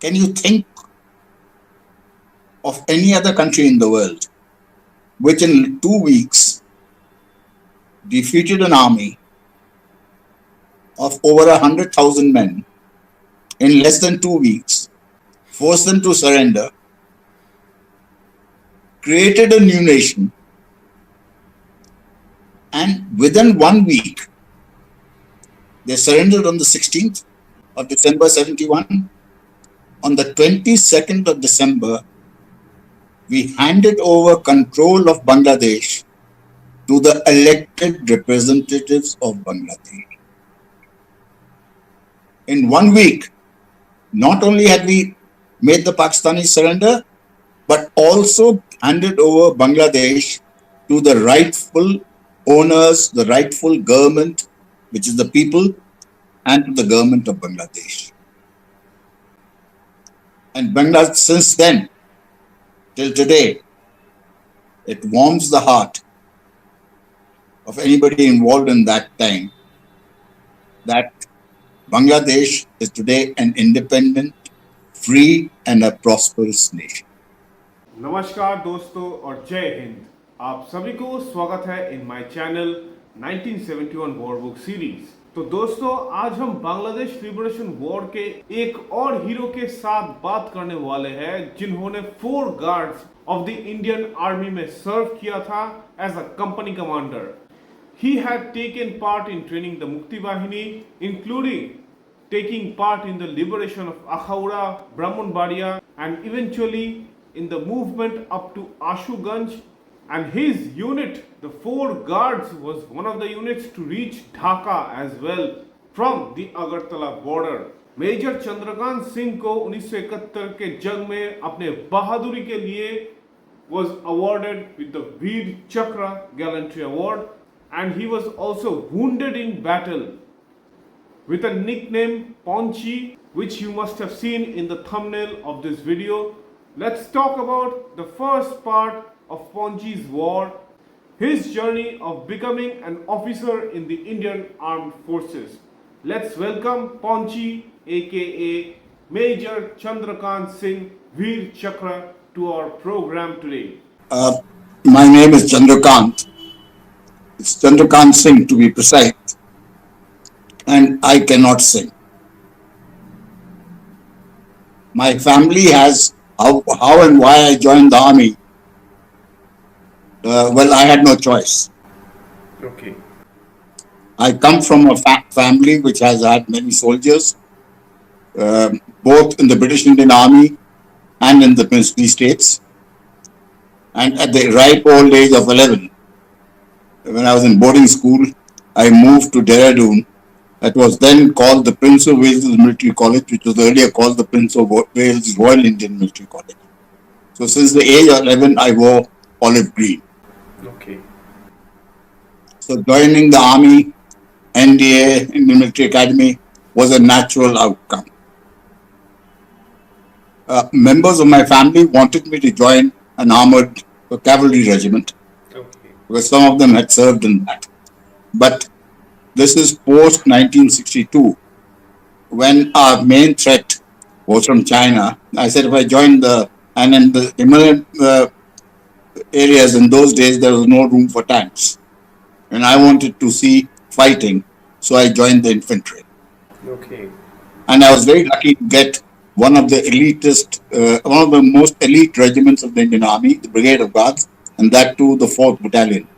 Can you think of any other country in the world which in 2 weeks defeated an army of over 100,000 men in less than 2 weeks, forced them to surrender, created a new nation, and within 1 week, they surrendered on the 16th of December 71. On the 22nd of December, we handed over control of Bangladesh to the elected representatives of Bangladesh. In 1 week, not only had we made the Pakistanis surrender, but also handed over Bangladesh to the rightful owners, the rightful government, which is the people, and to the government of Bangladesh. And Bangladesh, since then, till today, it warms the heart of anybody involved in that time that Bangladesh is today an independent, free, and a prosperous nation. नमस्कार दोस्तों और जय हिंद। आप सभी को स्वागत है in my channel 1971 war book series. तो दोस्तों, आज हम बांग्लादेश लिबरेशन वॉर के एक और हीरो के साथ बात करने वाले हैं जिन्होंने 4 guards of the Indian army में सर्व किया था as a company commander. He had taken part in training the Mukti Bahini, including taking part in the liberation of Akhaura, Brahmanbaria, and eventually in the movement up to Ashuganj. And his unit, the 4 Guards, was one of the units to reach Dhaka as well from the Agartala border. Major Chandrakant Singh को 1971 के जंग में अपने बहादुरी के लिए was awarded with the Veer Chakra Gallantry Award, and he was also wounded in battle with a nickname Paunchy, which you must have seen in the thumbnail of this video. Let's talk about the first part of Paunchy's war, his journey of becoming an officer in the Indian Armed Forces. Let's welcome Paunchy, aka Major Chandrakant Singh, Veer Chakra, to our program today. My name is Chandrakant. It's Chandrakant Singh to be precise, and I cannot sing. My family has how and why I joined the army. Well, I had no choice. Okay. I come from a family which has had many soldiers, both in the British Indian Army and in the princely states. And at the ripe old age of 11, when I was in boarding school, I moved to Dehradun. That was then called the Prince of Wales Military College, which was earlier called the Prince of Wales Royal Indian Military College. So since the age of 11, I wore olive green. Okay. So joining the army, NDA, Indian Military Academy, was a natural outcome. Members of my family wanted me to join an armored cavalry regiment, Okay. because some of them had served in that. But this is post 1962, when our main threat was from China. I said if I joined and in the Himalayan areas in those days, there was no room for tanks. And I wanted to see fighting, so I joined the infantry. Okay. And I was very lucky to get one of the most elite regiments of the Indian Army, the Brigade of Guards, and that too the 4th Battalion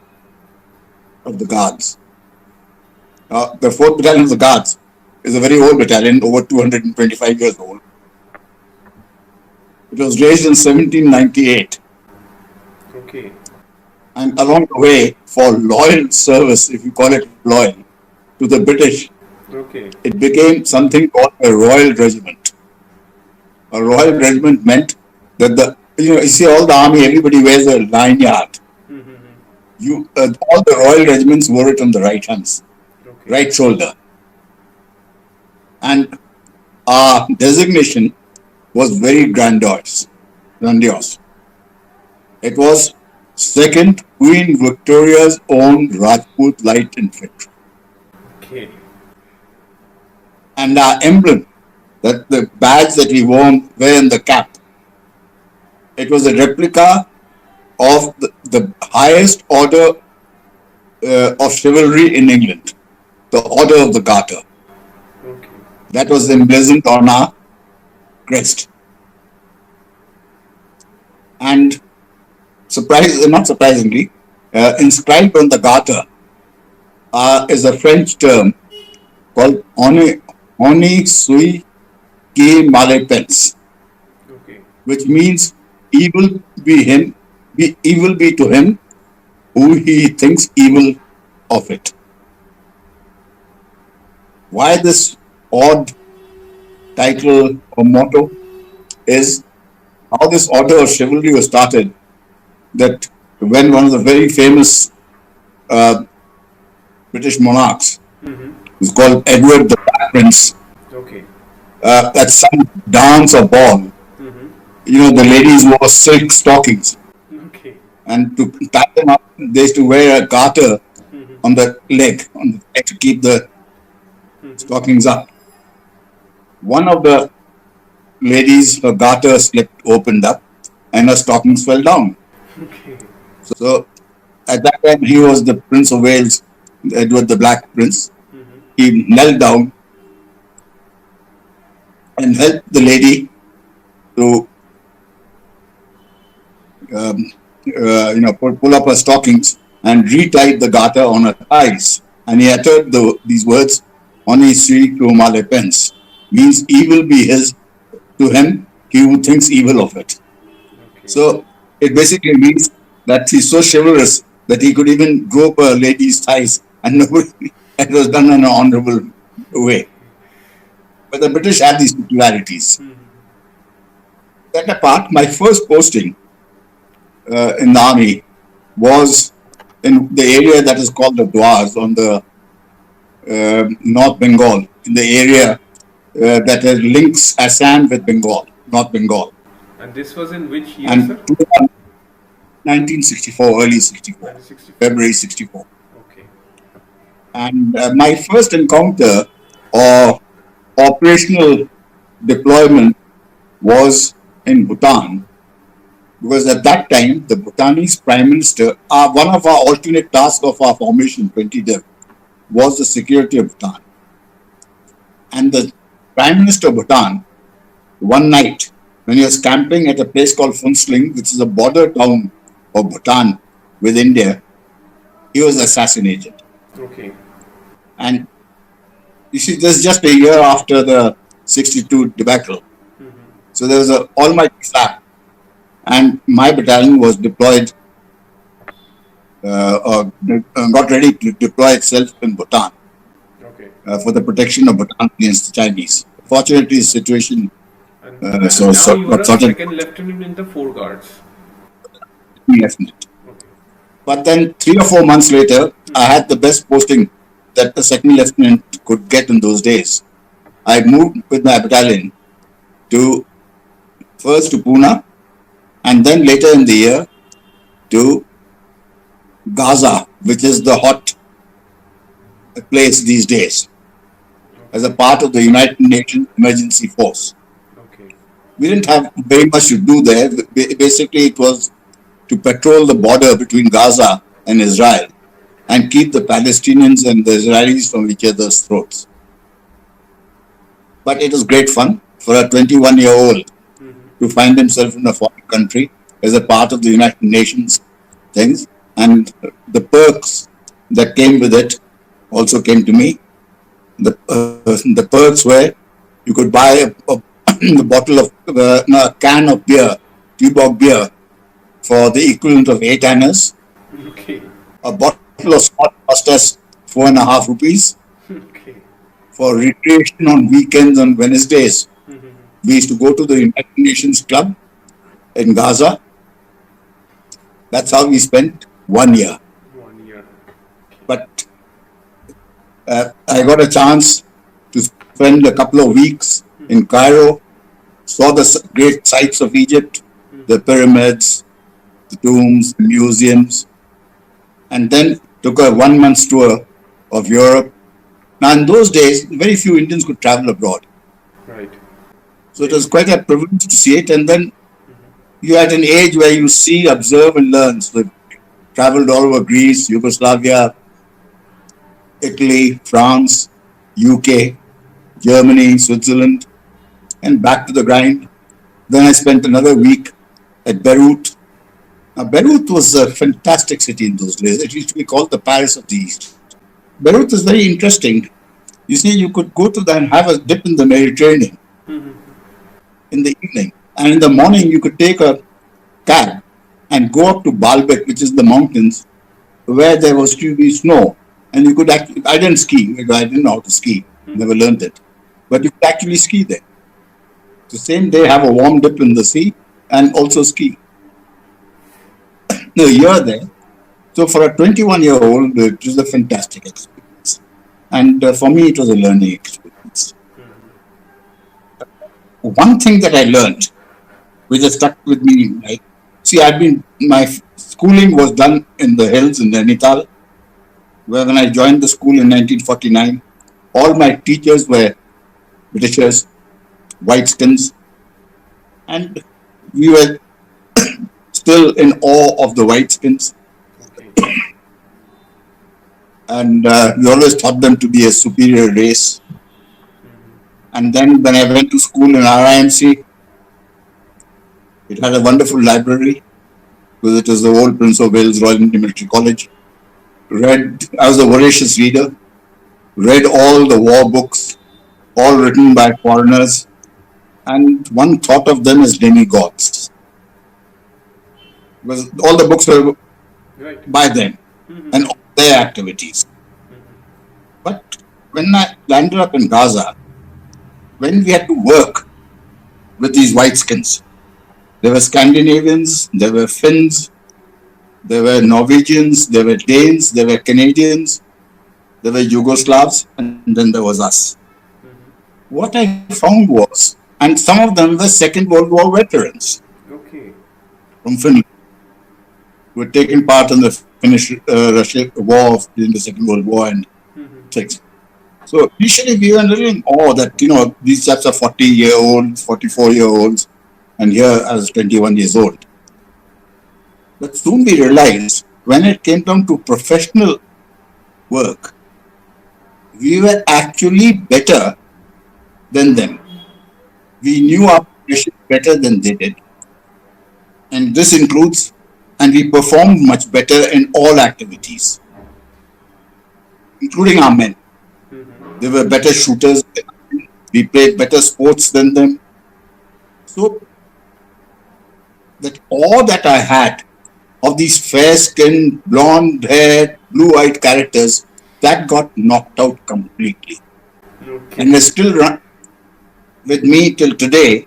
of the Guards. The 4th Battalion of the Guards is a very old battalion, over 225 years old. It was raised in 1798. Okay. And along the way, for loyal service, if you call it loyal, to the British, Okay. it became something called a Royal Regiment. A Royal Regiment meant that you see all the army, everybody wears a lanyard. All the Royal Regiments wore it on the right hands, Okay. right shoulder. And our designation was very grandiose. It was 2nd Queen Victoria's own Rajput Light Infantry. Okay. And our emblem that the badge that we wear in the cap, it was a replica of the highest order of chivalry in England, the Order of the Garter. Okay. That was emblazoned on our crest. And not surprisingly, inscribed on the garter is a French term called "Honi sui qui mal pense," Okay. which means evil be him, evil be to him who he thinks evil of it. Why this odd title or motto is how this order of chivalry was started. That when one of the very famous uh, British monarchs, Mm-hmm. who's called Edward the Black Prince, Okay. at some dance or ball, Mm-hmm. the ladies wore silk stockings, Okay. and to tie them up, they used to wear a garter Mm-hmm. on the leg to keep the Mm-hmm. stockings up. One of the ladies, her garter slipped, opened up, and her stockings fell down. Okay. So at that time, he was the Prince of Wales, Edward the Black Prince. Mm-hmm. He knelt down and helped the lady to um, pull up her stockings and retied the garter on her thighs. And he uttered these words, "Honi sui que mal pense," means evil be his to him, he who thinks evil of it. Okay. So it basically means that he's so chivalrous that he could even grope a lady's thighs, and nobody, it was done in an honorable way. But the British had these peculiarities. Mm-hmm. That apart, my first posting in the army was in the area that is called the Dwars on the North Bengal, in the area that links Assam with Bengal, North Bengal. And this was in which year, And sir? 1964, early 64, 1964. February 64. Okay. And my first encounter or operational deployment was in Bhutan, because at that time the Bhutanese Prime Minister, one of our alternate tasks of our formation 20 Dev was the security of Bhutan. And the Prime Minister of Bhutan, one night, when he was camping at a place called Phuntsling, which is a border town of Bhutan with India, he was assassinated. Okay. And you see, this is just a year after the 62 debacle. Mm-hmm. So there was an almighty slap. And my battalion was deployed, got ready to deploy itself in Bhutan Okay. for the protection of Bhutan against the Chinese. Fortunately, the situation And now you are got a sorted. second lieutenant in the Four Guards. Definite. Okay. But then 3 or 4 months later, I had the best posting that the second lieutenant could get in those days. I moved with my battalion to first to Pune, and then later in the year to Gaza, which is the hot place these days, as a part of the United Nations Emergency Force. Okay. We didn't have very much to do there. Basically, it was to patrol the border between Gaza and Israel and keep the Palestinians and the Israelis from each other's throats. But it was great fun for a 21-year-old Mm-hmm. to find himself in a foreign country as a part of the United Nations things. And the perks that came with it also came to me. The perks were you could buy a bottle of no, a can of beer, Tuborg beer, for the equivalent of 8 annas. Okay. A bottle of scotch cost us 4.5 rupees. Okay. For recreation on weekends, on Wednesdays, Mm-hmm. we used to go to the United Nations Club in Gaza. That's how we spent 1 year. 1 year. But I got a chance to spend a couple of weeks in Cairo, saw the great sights of Egypt, the pyramids, the tombs, the museums, and then took a 1 month tour of Europe. Now, in those days, very few Indians could travel abroad. Right. So it Okay. was quite a privilege to see it. And then you're at an age where you see, observe, and learn. So traveled all over Greece, Yugoslavia, Italy, France, UK, Germany, Switzerland, and back to the grind. Then I spent another week at Beirut. Now, Beirut was a fantastic city in those days. It used to be called the Paris of the East. Beirut is very interesting. You see, you could go to there and have a dip in the Mediterranean in the evening. And in the morning, you could take a cab and go up to Baalbek, which is the mountains, where there was to be snow. And you could actually, I didn't ski because I didn't know how to ski, never learned it. But you could actually ski there. The same day, have a warm dip in the sea and also ski. No, you're there. So for a 21-year-old, it was a fantastic experience. And for me, it was a learning experience. One thing that I learned, which has stuck with me, like, see, my schooling was done in the hills in Nainital, where when I joined the school in 1949, all my teachers were Britishers, white skins, and we were still in awe of the white skins. Okay. And we always thought them to be a superior race. And then when I went to school in RIMC, it had a wonderful library because it was the old Prince of Wales Royal Military College. I was a voracious reader, read all the war books, all written by foreigners, and one thought of them as demigods because all the books were Right. by them and all their activities. But when I landed up in Gaza, when we had to work with these whiteskins, there were Scandinavians, there were Finns, there were Norwegians, there were Danes, there were Canadians, there were Yugoslavs, and then there was us. What I found was, and some of them were Second World War veterans Okay. from Finland who had taken part in the Finnish Russia war during the Second World War and things. So initially we were a little in awe that, these chaps are 40-year-olds, 44-year-olds, and here I was 21 years old. But soon we realized when it came down to professional work, we were actually better than them. We knew our profession better than they did. And this includes, and we performed much better in all activities, including our men. They were better shooters. We played better sports than them. So that all that I had of these fair-skinned, blonde-haired, blue-eyed characters, that got knocked out completely. And Okay. we're still with me till today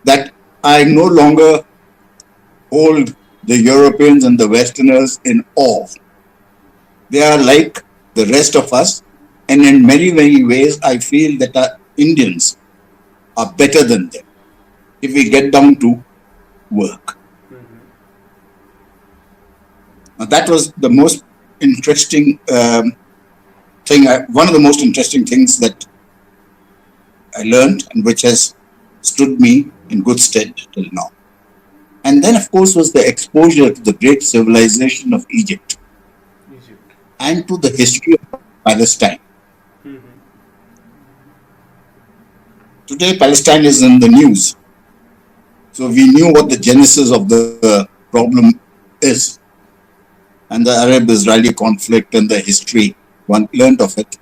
that I no longer hold the Europeans and the Westerners in awe. They are like the rest of us, and in many, many ways, I feel that our Indians are better than them if we get down to work. Now, that was the most interesting thing, one of the most interesting things that I learned and which has stood me in good stead till now. And then, of course, was the exposure to the great civilization of Egypt Egypt. and to the history of Palestine. Today, Palestine is in the news. So we knew what the genesis of the problem is and the Arab-Israeli conflict and the history. One learned of it.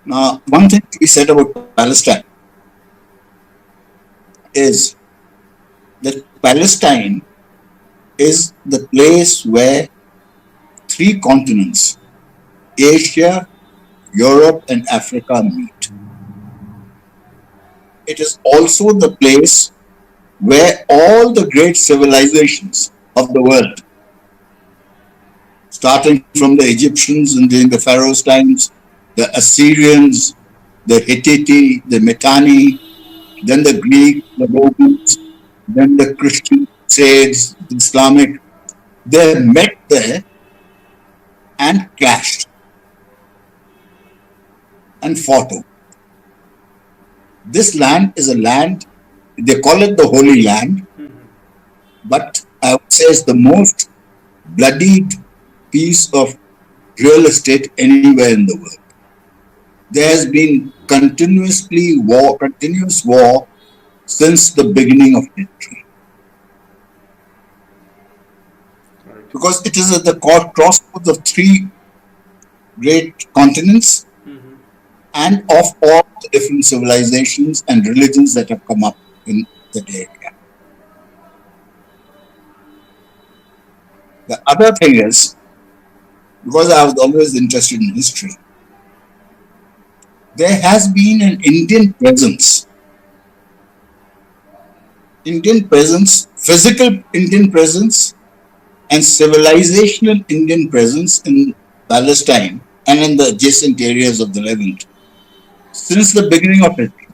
Now, one thing to be said about Palestine is that Palestine is the place where three continents, Asia, Europe, and Africa meet. It is also the place where all the great civilizations of the world, starting from the Egyptians and during the Pharaoh's times, the Assyrians, the Hittite, the Mitanni, then the Greek, the Romans, then the Christian Crusades, the Islamic, they met there and clashed and fought over. This land is a land, they call it the Holy Land, but I would say it's the most bloodied piece of real estate anywhere in the world. There has been continuous war since the beginning of history, Right. because it is at the crossroads of three great continents and of all the different civilizations and religions that have come up in that area. The other thing is, because I was always interested in history, there has been an Indian presence, physical Indian presence, and civilizational Indian presence in Palestine and in the adjacent areas of the Levant since the beginning of history.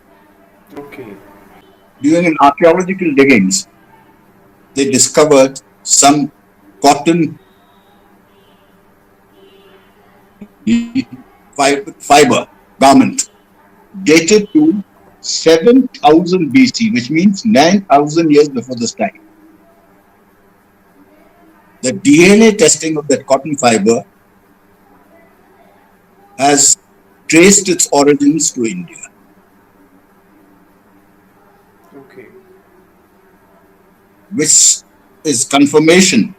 Okay. During an archaeological diggings, they discovered some cotton fiber garment dated to 7,000 BC, which means 9,000 years before this time. The DNA testing of that cotton fiber has traced its origins to India, Okay. which is confirmation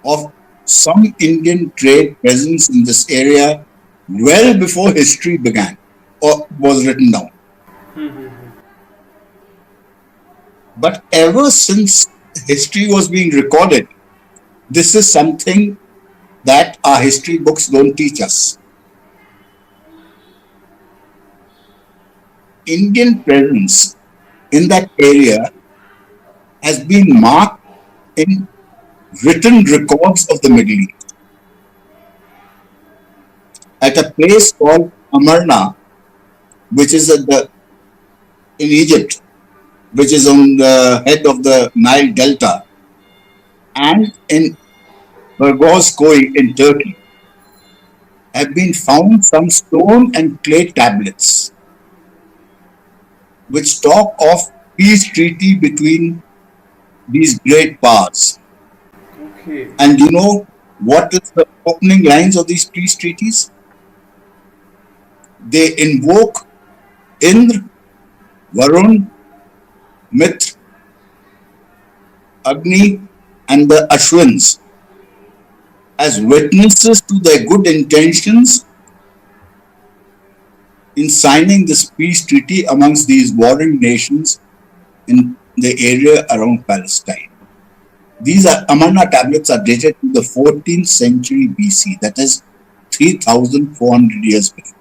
of some Indian trade presence in this area well before history began or was written down. But ever since history was being recorded, this is something that our history books don't teach us. Indian presence in that area has been marked in written records of the Middle East at a place called Amarna, which is in Egypt, which is on the head of the Nile Delta, and in Burgos Koi in Turkey, have been found some stone and clay tablets which talk of peace treaty between these great powers. Okay. And you know what is the opening lines of these peace treaties? They invoke Indra, Varun, Mitra, Agni, and the Ashwins as witnesses to their good intentions in signing this peace treaty amongst these warring nations in the area around Palestine. These Amarna tablets are dated to the 14th century BC, that is 3,400 years before.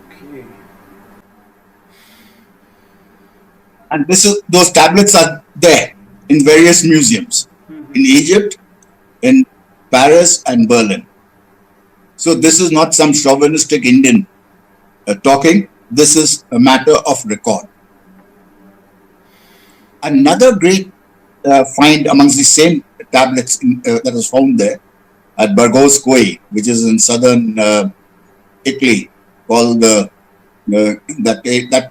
Okay. And those tablets are there in various museums in Egypt, in Paris, and Berlin. So this is not some chauvinistic Indian talking. This is a matter of record. Another great find amongst the same tablets that was found there at Burgos Koi, which is in southern Italy, called that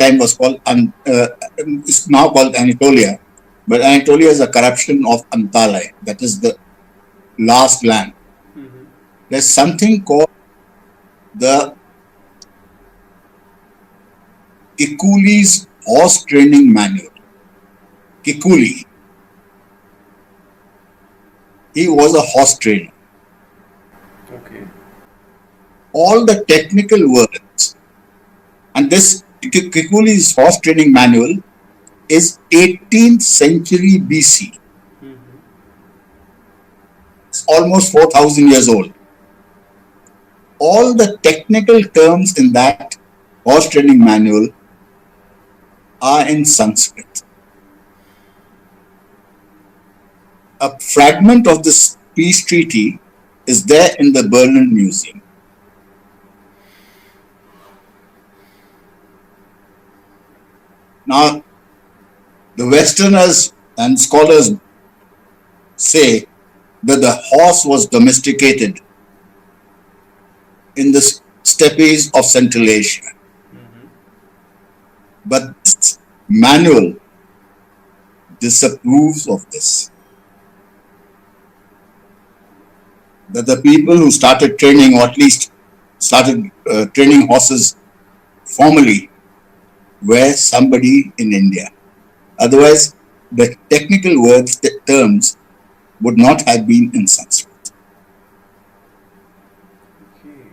time was called it's now called Anatolia, but Anatolia is a corruption of Antalya, that is the last land. There's something called the Kikuli's horse training manual. Kikuli, he was a horse trainer. Okay. All the technical words, and this Kikuli's horse training manual is 18th century BC. It's almost 4,000 years old. All the technical terms in that horse training manual are in Sanskrit. A fragment of this peace treaty is there in the Berlin Museum. Now, the Westerners and scholars say that the horse was domesticated in the steppes of Central Asia. But this manual disapproves of this. That the people who started training, or at least started training horses formally, were somebody in India. Otherwise, the technical words, the terms, would not have been in Sanskrit. Okay.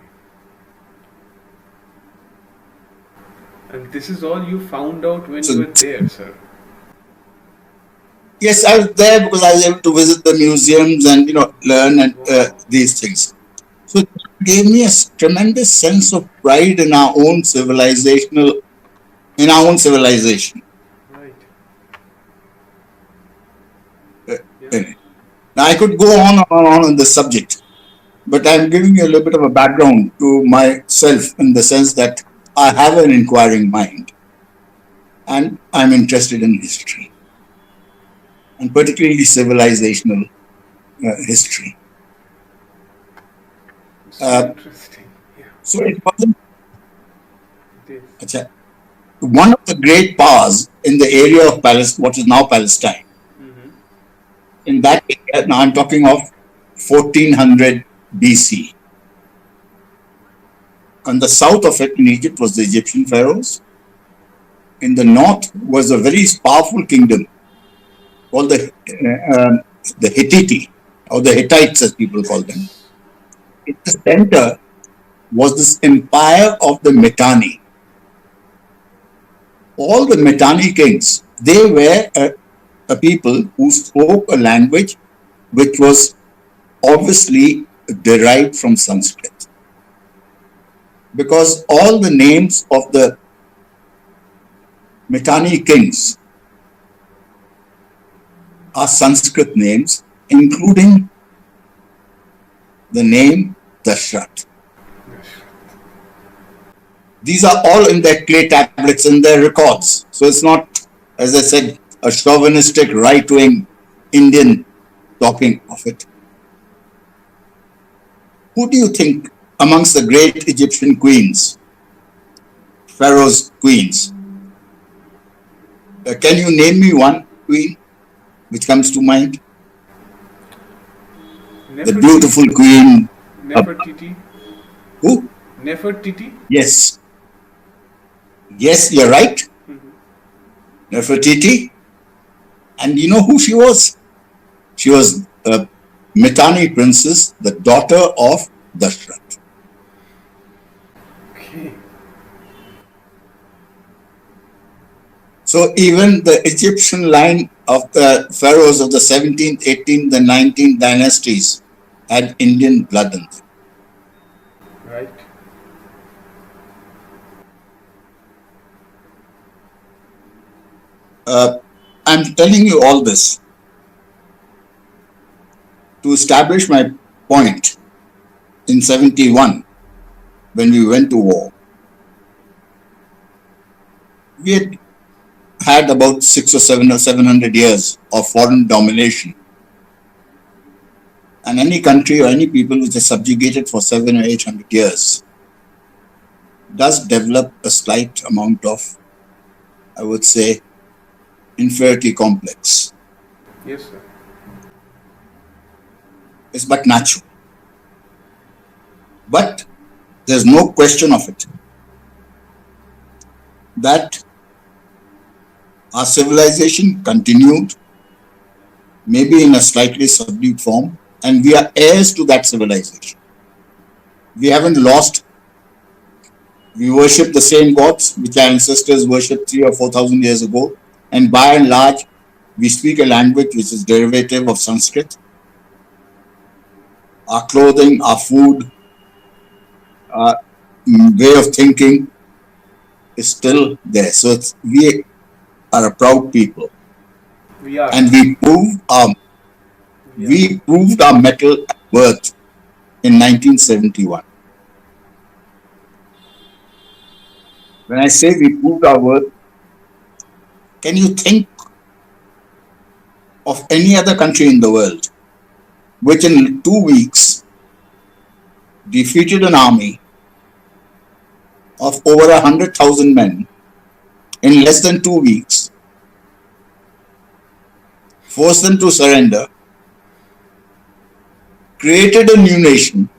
And this is all you found out when you So, were there, sir. yes, I was there because I was able to visit the museums and learn and Wow. these things. So it gave me a tremendous sense of pride in our own civilization. Right. Uh, Yeah. in it. Now I could go on and on this subject, but I'm giving you a little bit of a background to myself in the sense that I have an inquiring mind and I'm interested in history and particularly civilizational history. So Uh, interesting. Yeah. so it wasn't. It is. Achha, one of the great powers in the area of Palestine, what is now Palestine, Mm-hmm. in that area, now I'm talking of 1400 BC. On the south of it in Egypt was the Egyptian pharaohs. In the north was a very powerful kingdom called the Hittite, or the Hittites as people call them. Yes. In the center was this empire of the Mitanni. All the Mitanni kings, they were a people who spoke a language which was obviously derived from Sanskrit. Because all the names of the Mitanni kings are Sanskrit names, including the name Dashrath. Yes. These are all in their clay tablets, in their records. So it's not, as I said, a chauvinistic right-wing Indian talking of it. Who do you think amongst the great Egyptian queens, pharaoh's queens, can you name me one queen which comes to mind? The Nefertiti. beautiful queen. uh, Nefertiti. who? Nefertiti. Yes, yes, you're right. Mm-hmm. Nefertiti. And you know who she was? She was a Mitanni princess, the daughter of Dashrath. Okay. So even the Egyptian line of the pharaohs of the 17th, 18th, and 19th dynasties had Indian blood in them. Right. I'm telling you all this to establish my point. In 71, when we went to war, we had about 600 or 700 years of foreign domination. And any country or any people which is subjugated for 700 or 800 years does develop a slight amount of, I would say, inferiority complex. Yes, sir. It's but natural. But there's no question of it that our civilization continued, maybe in a slightly subdued form, and we are heirs to that civilization. We haven't lost. We worship the same gods which our ancestors worshipped 3 or 4,000 years ago, and by and large, we speak a language which is derivative of Sanskrit. Our clothing, our food, our way of thinking is still there. So we are a proud people, We are. and We are. we proved our metal worth in 1971. When I say we proved our worth, can you think of any other country in the world which in 2 weeks defeated an army of over 100,000 men in less than 2 weeks, forced them to surrender, created a new nation,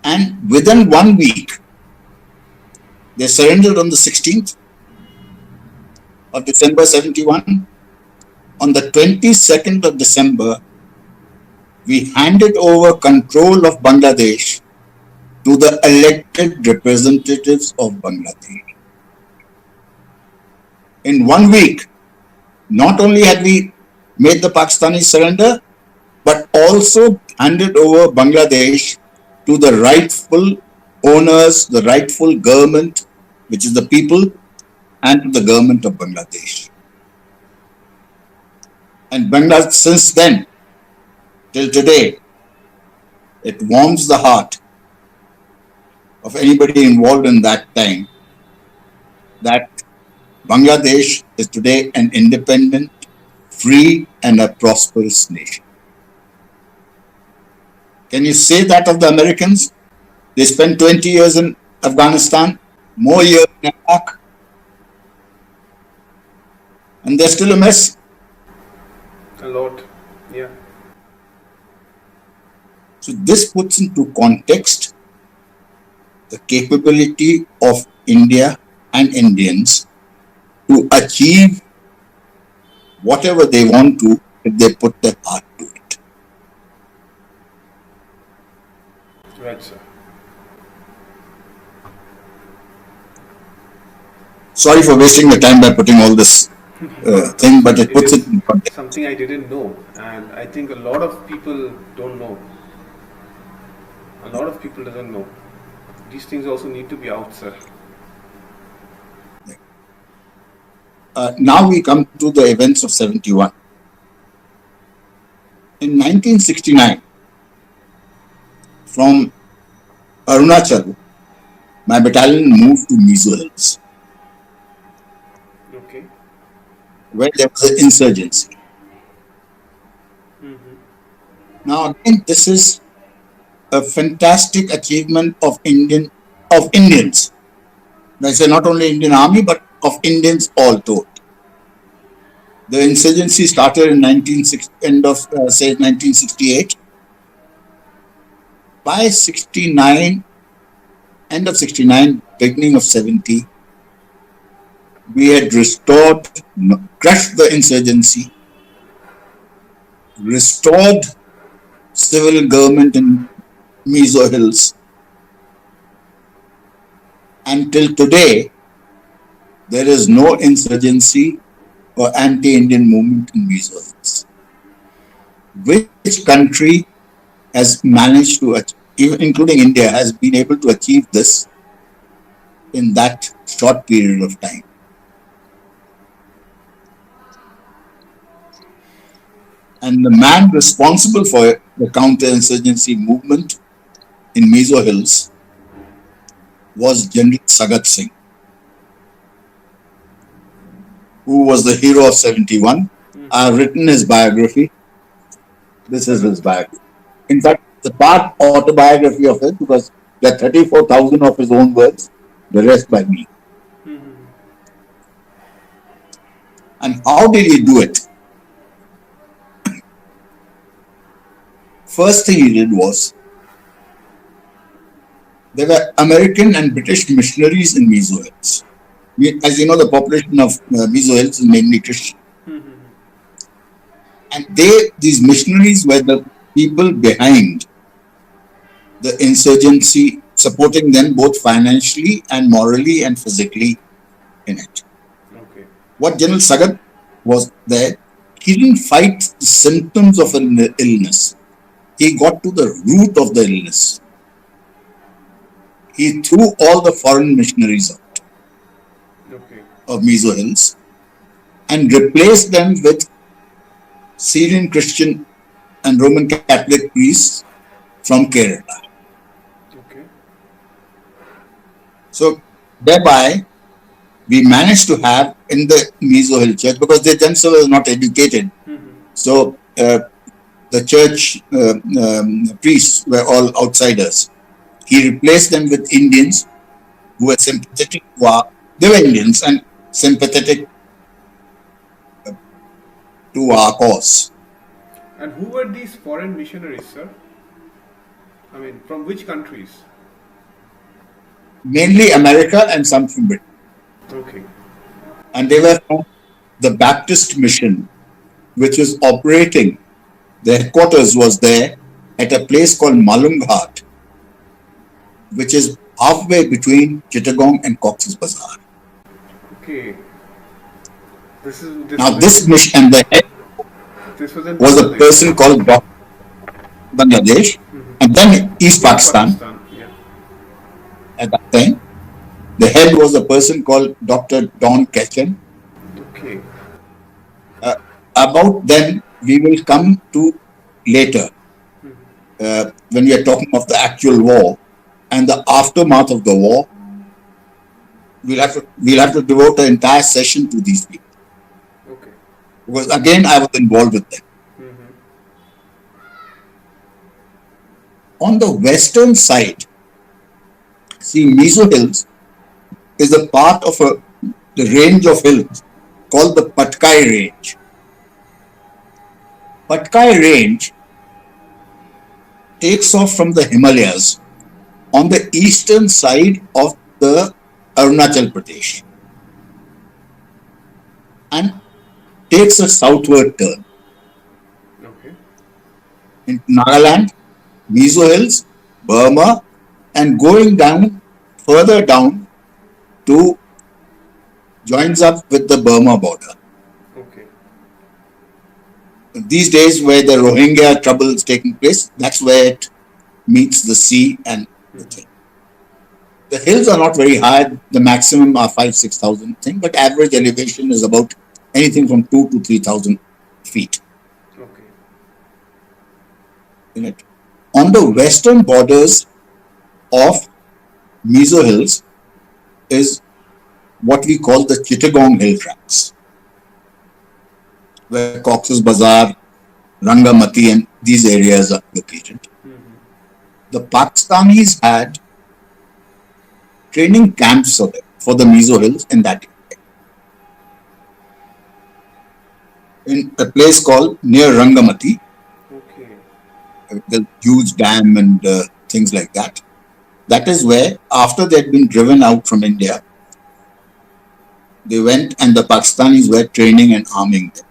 and within 1 week, they surrendered on the 16th of December 71. On the 22nd of December, we handed over control of Bangladesh to the elected representatives of Bangladesh. In 1 week, not only had we made the Pakistanis surrender, but also handed over Bangladesh to the rightful owners, the rightful government, which is the people, and to the government of Bangladesh. And Bangladesh, since then, till today, it warms the heart of anybody involved in that time that Bangladesh is today an independent, free, and a prosperous nation. Can you say that of the Americans? They spent 20 years in Afghanistan, more years in Iraq, and they're still a mess. A lot, yeah. So this puts into context the capability of India and Indians to achieve whatever they want to if they put their heart to it. Right, sir. Sorry for wasting the time by putting all this thing, but it puts it in context. Something I didn't know, and I think a lot of people don't know. A lot of people doesn't know. These things also need to be out, sir. Now we come to the events of 71. In 1969, from Arunachal, my battalion moved to Mizo Hills, Okay. where there was an insurgency. Now again, this is a fantastic achievement of Indians. I say not only Indian Army, but of Indians all told. The insurgency started in 1968. By 69, end of 69, beginning of 70, we had restored, crushed the insurgency, restored civil government in Mizo Hills. Until today, there is no insurgency or anti-Indian movement in Mizo Hills. Which country has managed to, including India, has been able to achieve this in that short period of time? And the man responsible for the counter-insurgency movement in Mizo Hills was General Sagat Singh, who was the hero of 71. I have written his biography. This is his biography. In fact, it's a part autobiography of it because there are 34,000 of his own words, the rest by me. And how did he do it? First thing he did was, there were American and British missionaries in Mizo Hills. As you know, the population of Mizo Hills is mainly Christian. And these missionaries were the people behind the insurgency, supporting them both financially and morally and physically in it. Okay. What General Sagat was there, he didn't fight the symptoms of an illness. He got to the root of the illness. He threw all the foreign missionaries out of Mizo Hills and replaced them with Syrian Christian and Roman Catholic priests from Kerala. Okay. So thereby, we managed to have in the Mizo Hill church, because they themselves were not educated. So the church priests were all outsiders. He replaced them with Indians who were sympathetic to They were Indians and sympathetic to our cause. And who were these foreign missionaries, sir? I mean, from which countries? Mainly America and some from Britain. Okay. And they were from the Baptist mission, which was operating. The headquarters was there at a place called Malumghat, which is halfway between Chittagong and Cox's Bazar. Okay. This Now, was this in mission and the head this was in was a Bangladesh. person called Bangladesh, and then East East Pakistan Pakistan. Yeah. at that time. The head was a person called Dr. Don Ketchen. Okay. Uh, about then, we will come to later when we are talking of the actual war and the aftermath of the war. We'll have to devote an entire session to these people Okay. because again I was involved with them. On the western side, see, Mizo Hills is a part of the range of hills called the Patkai Range. Patkai Range takes off from the Himalayas on the eastern side of the Arunachal Pradesh and takes a southward turn Okay. into Nagaland, Mizo Hills, Burma, and going down further down to joins up with the Burma border. Okay. These days, where the Rohingya trouble is taking place, that's where it meets the sea and the thing. The hills are not very high. The maximum are 5,000-6,000 thing, but average elevation is about anything from 2,000 to 3,000 feet Okay. in it. On the western borders of Mizo Hills is what we call the Chittagong Hill Tracts, where Cox's Bazar, Rangamati, and these areas are located. The Pakistanis had training camps for the Mizo Hills in that area, in a place called near Rangamati, Okay. the huge dam and things like that. That is where, after they had been driven out from India, they went and the Pakistanis were training and arming them.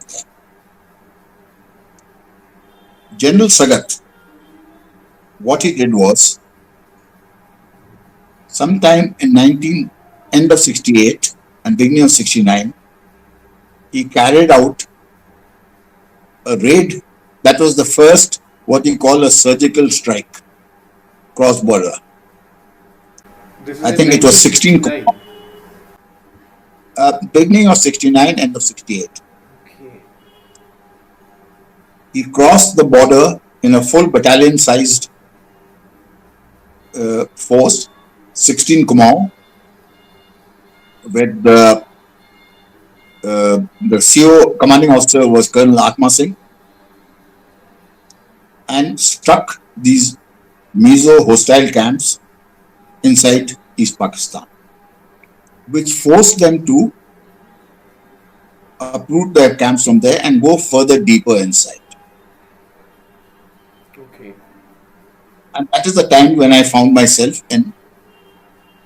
General Sagat, what he did was, sometime in end of 68 and beginning of 69, he carried out a raid. That was the first, what you call a surgical strike, cross border. This is I in think it was 16, 1969. beginning of 69, end of 68. Okay. He crossed the border in a full battalion-sized force, 16 Kumaon, with the CO commanding officer was Colonel Atma Singh, and struck these Mizo hostile camps inside East Pakistan, which forced them to uproot their camps from there and go further deeper inside. Okay. And that is the time when I found myself in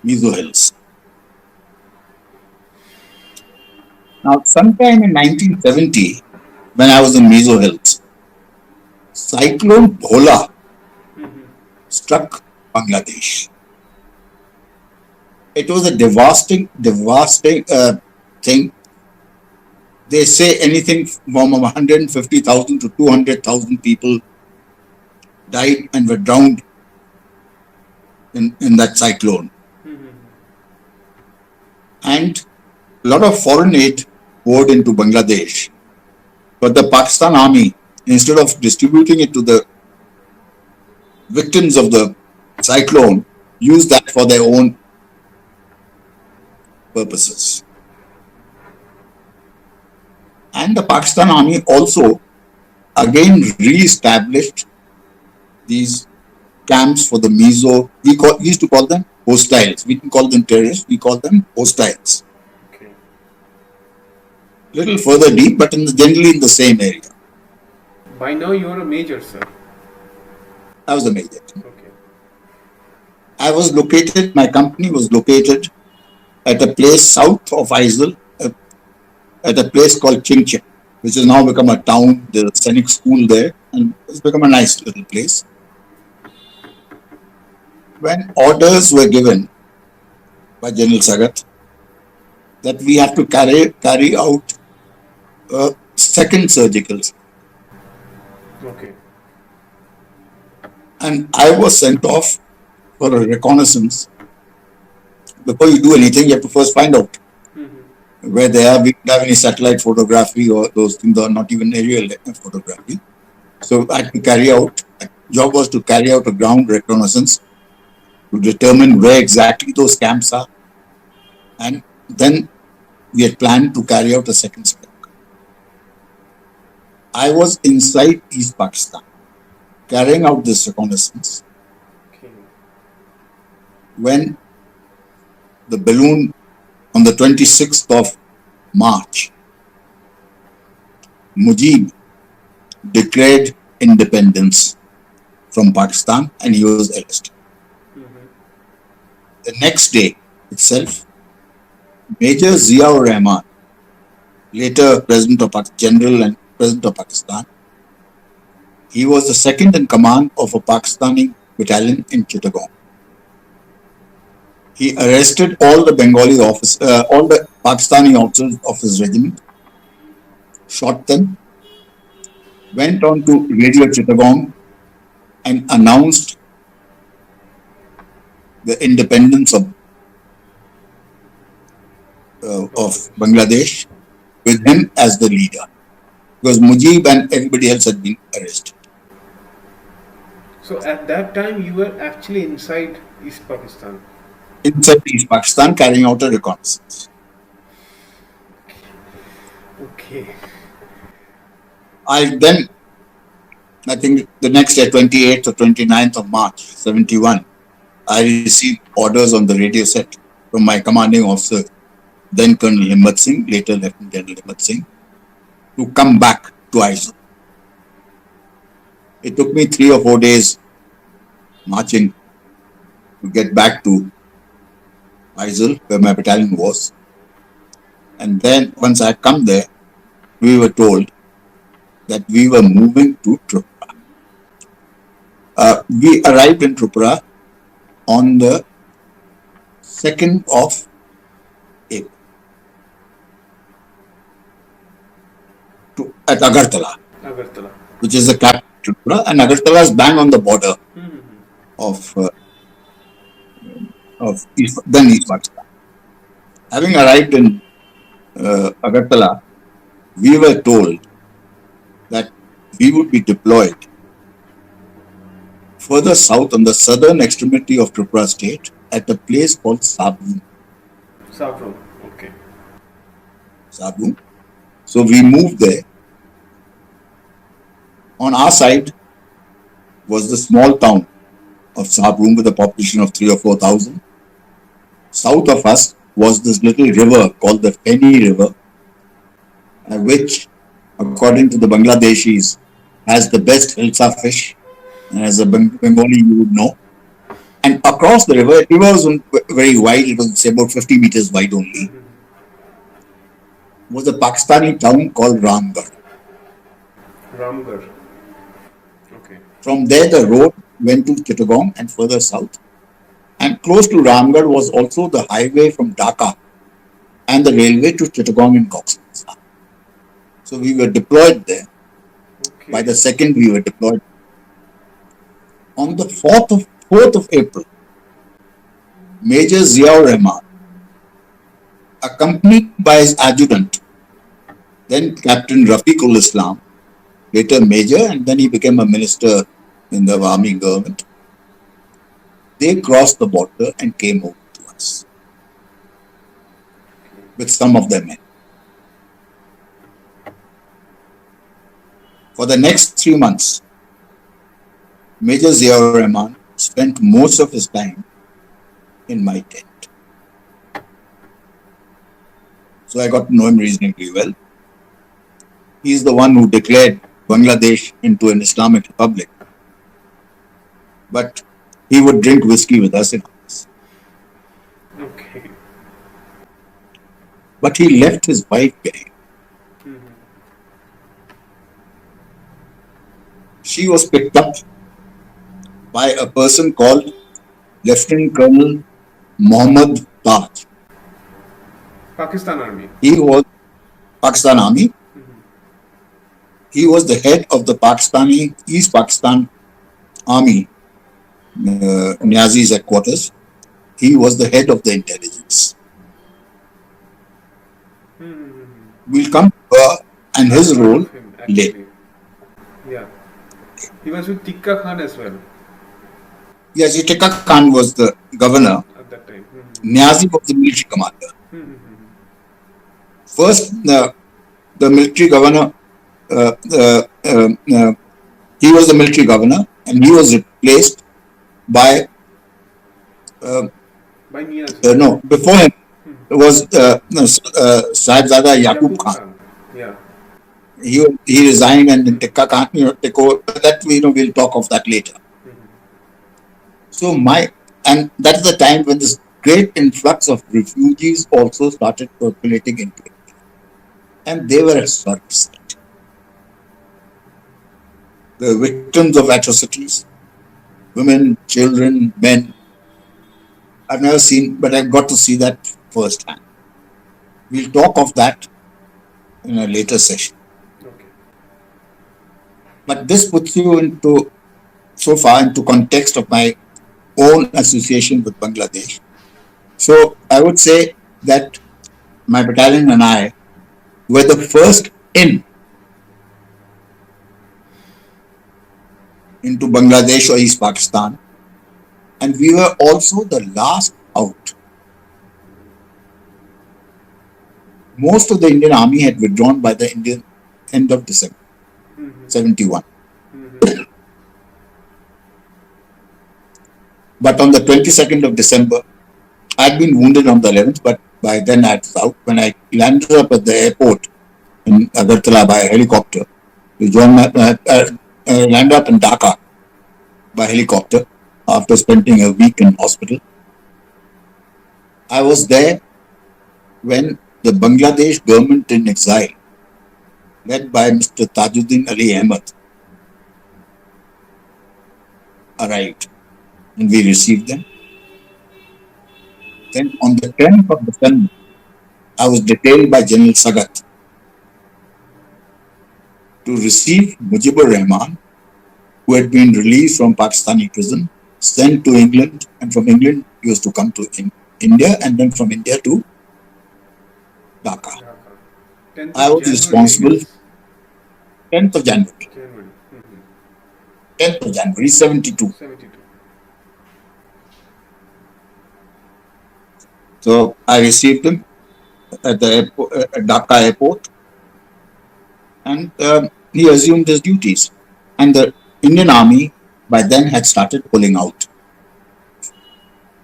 Mizo Hills. Now, sometime in 1970, when I was in Mizo Hills, Cyclone Bhola struck Bangladesh. It was a devastating thing. They say anything from 150,000 to 200,000 people died and were drowned in that cyclone. And a lot of foreign aid poured into Bangladesh. But the Pakistan army, instead of distributing it to the victims of the cyclone, used that for their own purposes. And the Pakistan army also again re-established these camps for the Mizo. We used to call them hostiles. We didn't call them terrorists. We called them hostiles. Little further deep, but generally in the same area. By now you're a major, sir. I was a major. Okay. My company was located at a place south of Aizel, at a place called Chingchen, which has now become a town. There's a scenic school there, and it's become a nice little place. When orders were given by General Sagat that we have to carry out a second surgical, Okay. and I was sent off for a reconnaissance. Before you do anything, you have to first find out where we don't have any satellite photography or those things, or not even aerial photography. So I had to job was to carry out a ground reconnaissance to determine where exactly those camps are. And then we had planned to carry out a second step. I was inside East Pakistan carrying out this reconnaissance when the balloon on the 26th of March, Mujib declared independence from Pakistan and he was arrested. The next day itself, Major Ziaur Rahman, later General and President of Pakistan, he was the second in command of a Pakistani battalion in Chittagong. He arrested all the all the Pakistani officers of his regiment, shot them, went on to Radio Chittagong and announced the independence of Bangladesh with him as the leader, because Mujib and everybody else had been arrested. So at that time you were actually inside East Pakistan? Inside East Pakistan, carrying out a reconnaissance. Okay. I think the next day, 28th or 29th of March, 71, I received orders on the radio set from my commanding officer, then Colonel Himmat Singh, later Lieutenant General Himmat Singh, to come back to Aizel. It took me 3 or 4 days marching to get back to Aizel, where my battalion was. And then once I come there, we were told that we were moving to Tripura. We arrived in Tripura on the 2nd of April at Agartala, which is the capital of Tripura, and Agartala is bang on the border of East Pakistan. Having arrived in Agartala, we were told that we would be deployed further south on the southern extremity of Tripura state at a place called Sabroom. Okay. Sabroom. So we moved there. On our side was the small town of Sabroom with a population of 3,000 or 4,000. South of us was this little river called the Feni River, which, according to the Bangladeshis, has the best hilsa fish. And as a Bengali, you would know. And across the river wasn't very wide, it was about 50 meters wide only, was a Pakistani town called Ramgarh. Okay. From there, the road went to Chittagong and further south. And close to Ramgarh was also the highway from Dhaka and the railway to Chittagong and Cox's Bazar. So we were deployed there. Okay. By the 2nd, we were deployed. On the 4th of April, Major Ziaur Rahman, accompanied by his adjutant, then Captain Rafiqul Islam, later Major, and then he became a minister in the army government, they crossed the border and came over to us with some of their men. For the next 3 months, Major Ziaur Rahman spent most of his time in my tent. So I got to know him reasonably well. He's the one who declared Bangladesh into an Islamic republic. But he would drink whiskey with us in office. Okay. But he left his wife behind. She was picked up by a person called Lieutenant Colonel Mohammad Taj. Pakistan Army. He was Pakistan Army. He was the head of the Pakistani East Pakistan Army, Niazi's headquarters. He was the head of the intelligence. We'll come to her and I've his heard role of him later. actually. Yeah. He was with Tikka Khan as well Yes, Tikka Khan was the governor. at that time. Niazi was the military commander. First, the military governor, uh, uh, uh, uh, he was the military governor, and he was replaced by By Niazi. no, before him was Sahibzada Yaqub Khan. Yeah. He resigned, and then Tikka Khan, take over. But that we'll talk of that later. So and that's the time when this great influx of refugees also started percolating into India, and they were a sort of sight. The victims of atrocities, women, children, men. I've never seen, but I've got to see that firsthand. We'll talk of that in a later session. Okay. But this puts you so far into context of my own association with Bangladesh. So I would say that my battalion and I were the first into Bangladesh or East Pakistan, and we were also the last out. Most of the Indian army had withdrawn by the end of December 71. But on the 22nd of December, I'd been wounded on the 11th, but by then I was out. When I landed up at the airport in Agartala by helicopter, to join landed up in Dhaka by helicopter after spending a week in hospital. I was there when the Bangladesh government in exile, led by Mr. Tajuddin Ali Ahmed, arrived, and we received them. Then on the 10th of December, I was detailed by General Sagat to receive Mujibur Rahman, who had been released from Pakistani prison, sent to England, and from England he was to come to India, and then from India to Dhaka. I was responsible. 10th of January. 10th of January, 72. So I received him at the airport, at Dhaka airport, and he assumed his duties. And the Indian army by then had started pulling out.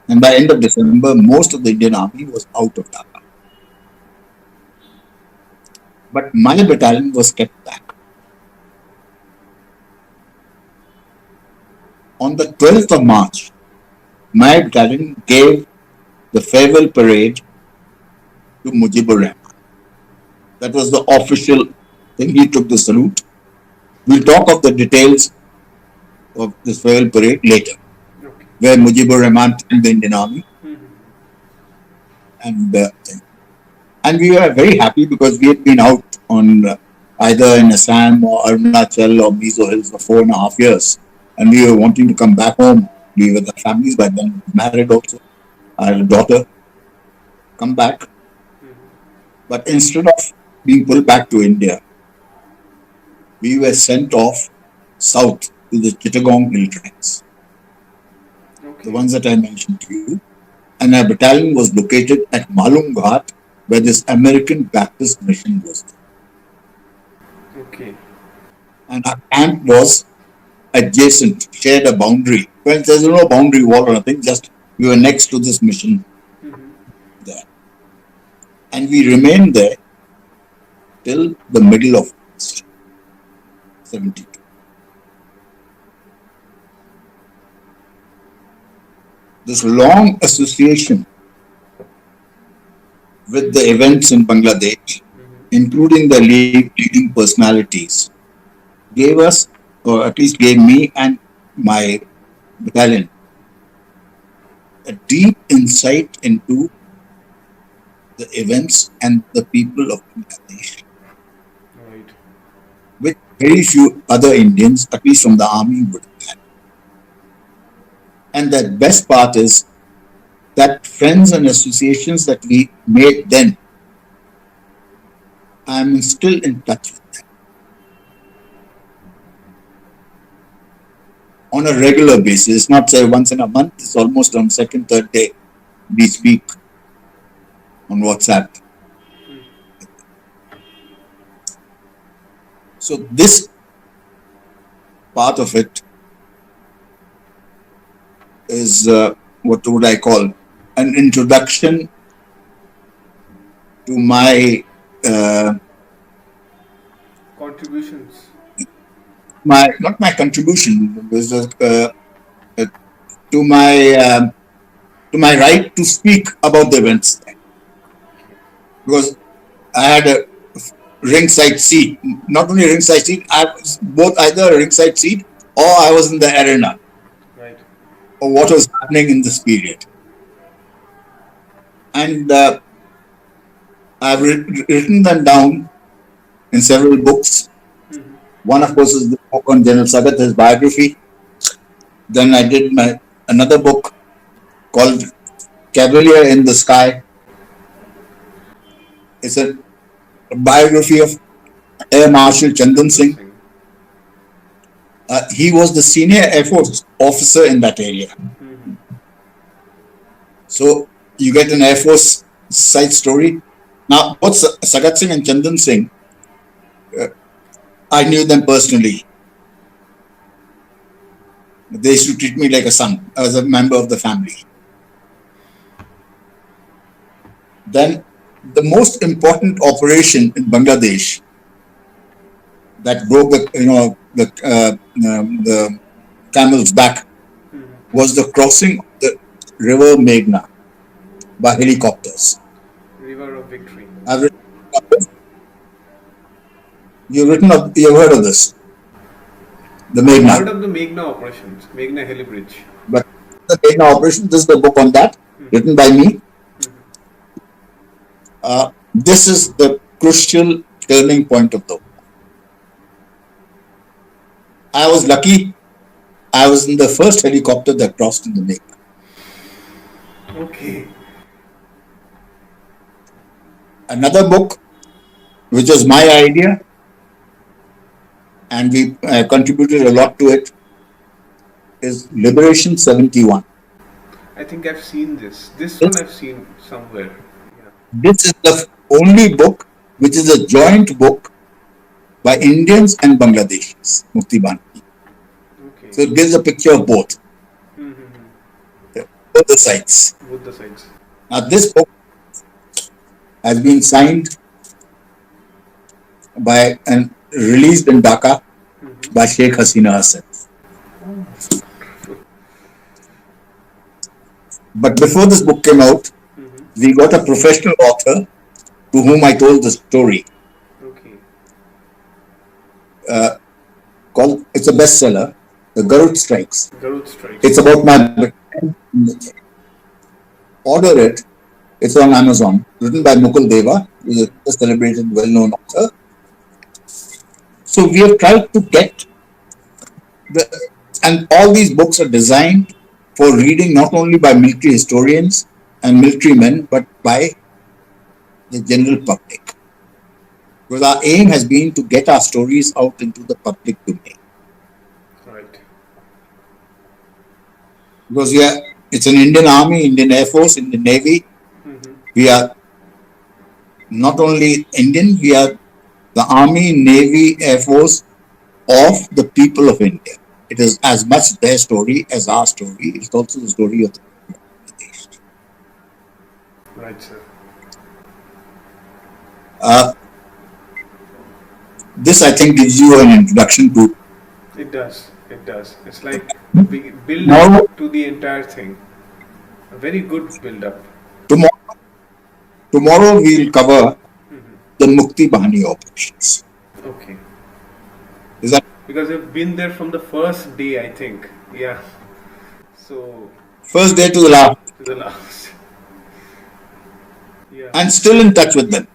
And by end of December, most of the Indian army was out of Dhaka. But my battalion was kept back. On the 12th of March, my battalion gave the farewell parade to Mujibur Rahman. That was the official thing. He took the salute. We'll talk of the details of this farewell parade later, where Mujibur Rahman thanked the Indian army. And we were very happy because we had been out on either in Assam or Arunachal or Mizo Hills for 4.5 years. And we were wanting to come back home. We were the families by then, married also. I had a daughter. Come back. But instead of being pulled back to India, we were sent off south to the Chittagong hill tracks. The ones that I mentioned to you. And our battalion was located at Malum Ghat, where this American Baptist mission was there. Okay. And our camp was adjacent, shared a boundary. Well, there's no boundary wall or nothing, just we were next to this mission there. And we remained there till the middle of 72. This long association with the events in Bangladesh, including the leading personalities, gave us, or at least gave me and my battalion, a deep insight into the events and the people of Bangladesh, Right. which very few other Indians, at least from the army, would have had. And the best part is that friends and associations that we made then, I'm still in touch with on a regular basis, not say once in a month, it's almost on second, third day we speak on WhatsApp. So this part of it is what would I call an introduction to uh, Contributions. my not my contribution, is uh, to my um, to my right to speak about the events because I had a ringside seat. Not only a ringside seat, I was both either a ringside seat or I was in the arena Right. or what was happening in this period. And I've written them down in several books. One, of course, is the book on General Sagat, his biography. Then I did another book called Cavalier in the Sky. It's a biography of Air Marshal Chandan Chandan Singh. Singh. He was the senior Air Force officer in that area. So you get an Air Force side story. Now, both Sagat Singh and Chandan Singh, I knew them personally. They used to treat me like a son, as a member of the family. Then the most important operation in Bangladesh that broke the camel's back was the crossing of the river Meghna by helicopters. River of Victory. I've written, you've heard of this, the I've Meghna. heard of the Meghna operations, Meghna Heli Bridge. But the Meghna operation, this is the book on that, written by me. This is the crucial turning point of the war. I was lucky. I was in the first helicopter that crossed in the Meghna. Okay. Another book, which was my idea, and we contributed a lot to it, is Liberation 71. I think I've seen this. This one This, I've seen somewhere. Yeah. this is the only book which is a joint book by Indians and Bangladeshis, Mufti Banki. Okay. So it gives a picture of both, both the sides. Both the sides. Now, this book has been signed by and released in Dhaka by Sheikh Hasina herself. But before this book came out, we got a professional author to whom I told the story. Okay. It's a bestseller, The Garud Strikes. Garud Strikes. It's about my order it. It's on Amazon, written by Mukul Deva, who is a celebrated, well-known author. So we have tried to get and all these books are designed for reading not only by military historians and military men, but by the general public. Because our aim has been to get our stories out into the public domain. Right. Because it's an Indian Army, Indian Air Force, Indian Navy. We are not only Indian, we are the Army, Navy, Air Force of the people of India. It is as much their story as our story. It's also the story of the people of Bangladesh. Right, sir. This, I think, gives you an introduction to It does. It does. It's like build tomorrow. up to the entire thing. A very good build up. Tomorrow, tomorrow we'll cover the Mukti Bahani operations. Okay. Is that Because I've been there from the first day, I think. Yeah. So first day to the last, to the last. Yeah. and still in touch with them?